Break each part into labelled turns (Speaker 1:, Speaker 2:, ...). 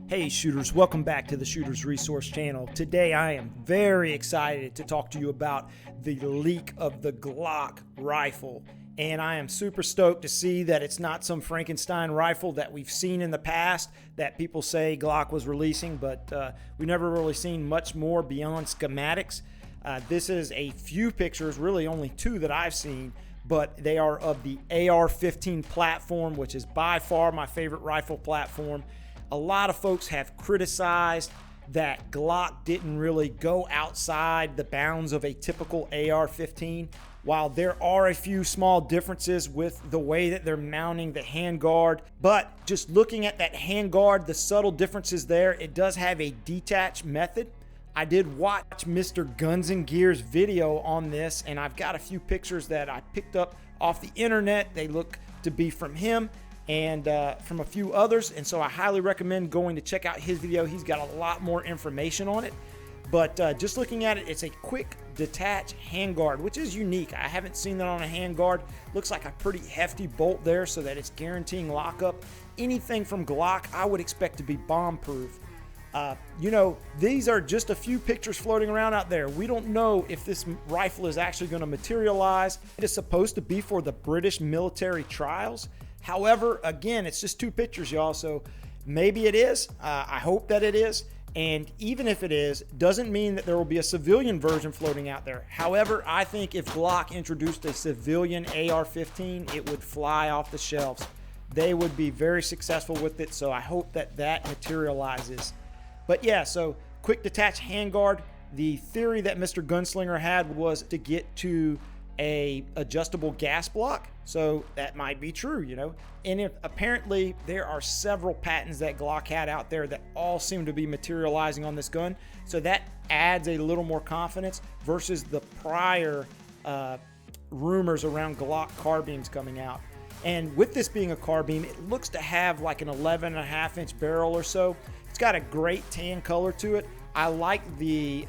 Speaker 1: Hey shooters, welcome back to the Shooters Resource Channel. Today I am very excited to talk to you about the leak of the Glock rifle. And I am super stoked to see that it's not some Frankenstein rifle that we've seen in the past that people say Glock was releasing, but we've never really seen much more beyond schematics. This is a few pictures, really only two that I've seen, but they are of the AR-15 platform, which is by far my favorite rifle platform. A lot of folks have criticized that Glock didn't really go outside the bounds of a typical AR-15. While there are a few small differences with the way that they're mounting the handguard, but just looking at that handguard, the subtle differences there, it does have a detach method. I did watch Mr. Guns and Gear's video on this, and I've got a few pictures that I picked up off the internet. They look to be from him and from a few others, and so I highly recommend going to check out his video. He's got a lot more information on it, but just looking at it, it's a quick detach handguard, which is unique. I haven't seen that on a handguard. Looks like a pretty hefty bolt there so that it's guaranteeing lockup. Anything from Glock I would expect to be bomb-proof. These are just a few pictures floating around out there. We don't know if this rifle is actually going to materialize. It is supposed to be for the British military trials. However, again, it's just two pictures, y'all, so maybe it is. I hope that it is. And even if it is, doesn't mean that there will be a civilian version floating out there. However, I think if Glock introduced a civilian AR-15, it would fly off the shelves. They would be very successful with it, so I hope that that materializes. But yeah, so quick detach handguard. The theory that Mr. Gunslinger had was to get to a adjustable gas block, so that might be true, and apparently there are several patents that Glock had out there that all seem to be materializing on this gun, so that adds a little more confidence versus the prior rumors around Glock carbines coming out. And with this being a carbine, it looks to have like an 11.5-inch barrel or so. It's got a great tan color to it. I like the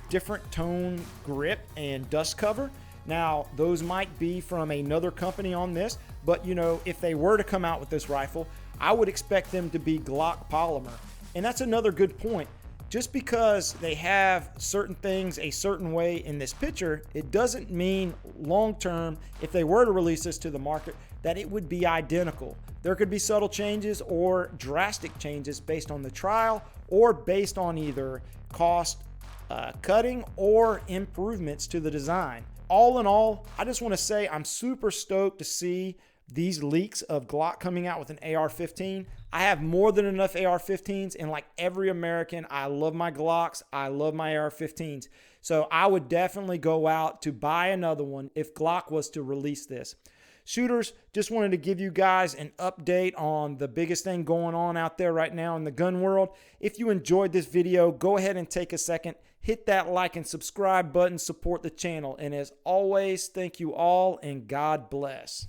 Speaker 1: different tone grip and dust cover. Now, those might be from another company on this, but if they were to come out with this rifle, I would expect them to be Glock polymer. And that's another good point. Just because they have certain things a certain way in this picture, it doesn't mean long-term, if they were to release this to the market, that it would be identical. There could be subtle changes or drastic changes based on the trial or based on either cost cutting or improvements to the design. All in all, I just want to say I'm super stoked to see these leaks of Glock coming out with an AR-15. I have more than enough AR-15s, and like every American, I love my Glocks. I love my AR-15s. So I would definitely go out to buy another one if Glock was to release this. Shooters, just wanted to give you guys an update on the biggest thing going on out there right now in the gun world. If you enjoyed this video, go ahead and take a second, hit that like and subscribe button, support the channel. And as always, thank you all and God bless.